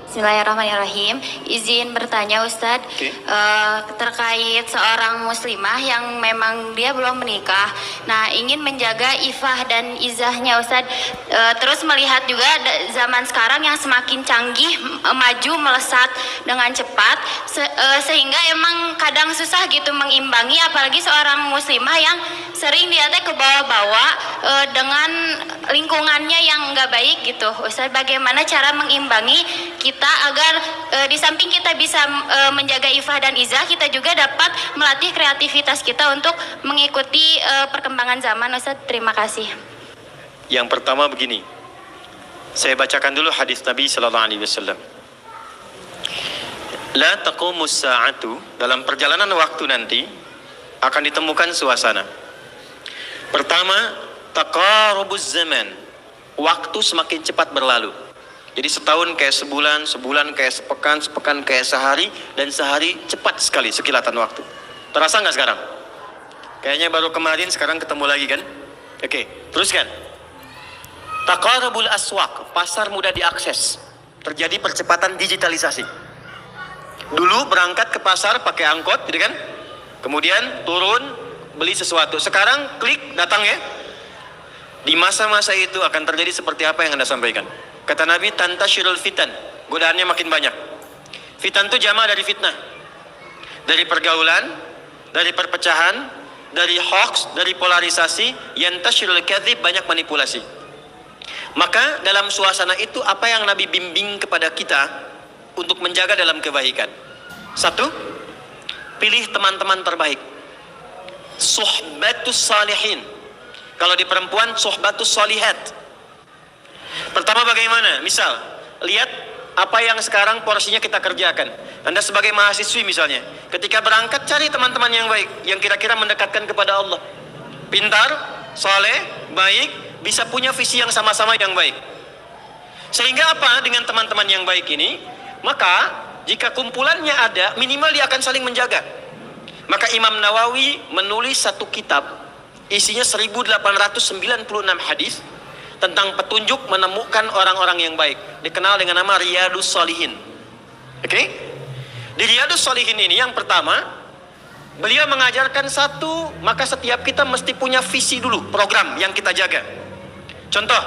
Bismillahirrahmanirrahim. Izin bertanya Ustadz, terkait seorang muslimah yang memang dia belum menikah, nah ingin menjaga ifah dan izahnya Ustadz, terus melihat juga zaman sekarang yang semakin canggih, maju melesat dengan cepat, sehingga emang kadang susah gitu mengimbangi, apalagi seorang muslimah yang sering dia ke bawah-bawa dengan lingkungannya yang nggak baik gitu. Ustadz, bagaimana cara mengimbangi kita agar di samping kita bisa menjaga ifah dan izah, kita juga dapat melatih kreativitas kita untuk mengikuti perkembangan zaman. Ustadz, terima kasih. Yang pertama begini, saya bacakan dulu hadis Nabi sallallahu alaihi wasallam. La taqumus sa'atu, dalam perjalanan waktu nanti akan ditemukan suasana. Pertama, taqarubuz zaman, waktu semakin cepat berlalu. Jadi setahun kayak sebulan, sebulan kayak sepekan, sepekan kayak sehari, dan sehari cepat sekali sekilatan waktu. Terasa nggak sekarang? Kayaknya baru kemarin, sekarang ketemu lagi kan? Oke, teruskan. Taqarubul aswaq, pasar mudah diakses. Terjadi percepatan digitalisasi. Dulu berangkat ke pasar pakai angkot, gitu kan? Kemudian turun beli sesuatu. Sekarang klik datang ya. Di masa-masa itu akan terjadi seperti apa yang Anda sampaikan. Kata Nabi, tantashirul fitan, godaannya makin banyak. Fitan itu jama dari fitnah, dari pergaulan, dari perpecahan, dari hoax, dari polarisasi. Yantashirul kadzib, banyak manipulasi. Maka dalam suasana itu apa yang Nabi bimbing kepada kita untuk menjaga dalam kebaikan? Satu, pilih teman-teman terbaik. Suhbatus salihin. Kalau di perempuan, suhbatus salihat. Pertama bagaimana? Misal, lihat apa yang sekarang porsinya kita kerjakan. Anda sebagai mahasiswi misalnya, ketika berangkat cari teman-teman yang baik, yang kira-kira mendekatkan kepada Allah. Pintar, saleh, baik, bisa punya visi yang sama-sama yang baik. Sehingga apa dengan teman-teman yang baik ini? Maka jika kumpulannya ada, minimal dia akan saling menjaga. Maka Imam Nawawi menulis satu kitab, isinya 1896 hadis tentang petunjuk menemukan orang-orang yang baik, dikenal dengan nama Riyadus Shalihin. Oke? Di Riyadus Shalihin ini yang pertama, beliau mengajarkan satu, maka setiap kita mesti punya visi dulu, program yang kita jaga. Contoh,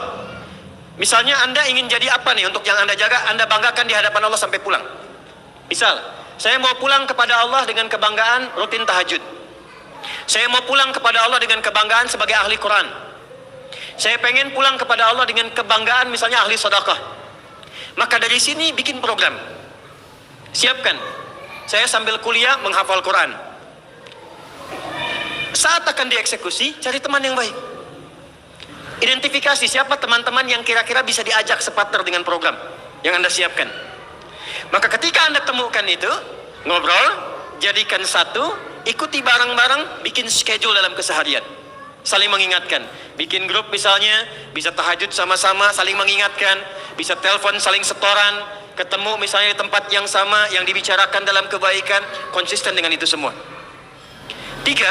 misalnya Anda ingin jadi apa nih untuk yang Anda jaga, Anda banggakan di hadapan Allah sampai pulang. Misal, saya mau pulang kepada Allah dengan kebanggaan rutin tahajud. Saya mau pulang kepada Allah dengan kebanggaan sebagai ahli Quran. Saya pengen pulang kepada Allah dengan kebanggaan misalnya ahli sedekah. Maka dari sini bikin program. Siapkan. Saya sambil kuliah menghafal Quran. Saat akan dieksekusi, cari teman yang baik. Identifikasi siapa teman-teman yang kira-kira bisa diajak separtner dengan program yang Anda siapkan. Maka ketika Anda temukan itu, ngobrol, jadikan satu, ikuti bareng-bareng, bikin schedule dalam keseharian. Saling mengingatkan, bikin grup misalnya, bisa tahajud sama-sama, saling mengingatkan, bisa telepon saling setoran, ketemu misalnya di tempat yang sama, yang dibicarakan dalam kebaikan, konsisten dengan itu semua. Tiga,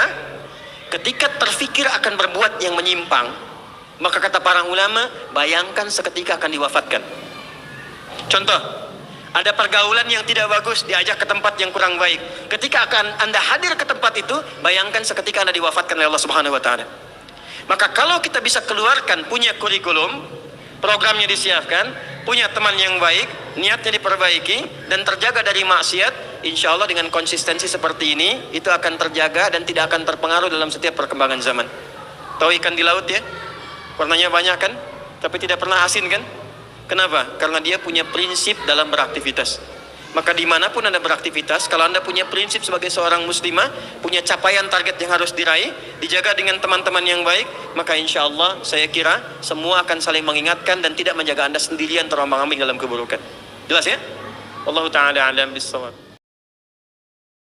ketika terfikir akan berbuat yang menyimpang, maka kata para ulama, bayangkan seketika akan diwafatkan. Contoh, ada pergaulan yang tidak bagus, diajak ke tempat yang kurang baik. Ketika akan Anda hadir ke tempat itu, bayangkan seketika Anda diwafatkan oleh Allah Subhanahu wa Ta'ala. Maka kalau kita bisa keluarkan, punya kurikulum, programnya disiapkan, punya teman yang baik, niatnya diperbaiki, dan terjaga dari maksiat, insya Allah dengan konsistensi seperti ini, itu akan terjaga dan tidak akan terpengaruh dalam setiap perkembangan zaman. Tahu ikan di laut ya? Warnanya banyak kan? Tapi tidak pernah asin kan? Kenapa? Karena dia punya prinsip dalam beraktivitas. Maka dimanapun Anda beraktivitas, kalau Anda punya prinsip sebagai seorang muslimah, punya capaian target yang harus diraih, dijaga dengan teman-teman yang baik, maka insya Allah saya kira semua akan saling mengingatkan dan tidak menjaga Anda sendirian terombang-ambing dalam keburukan. Jelas ya? Wallahu ta'ala a'lam bissawab.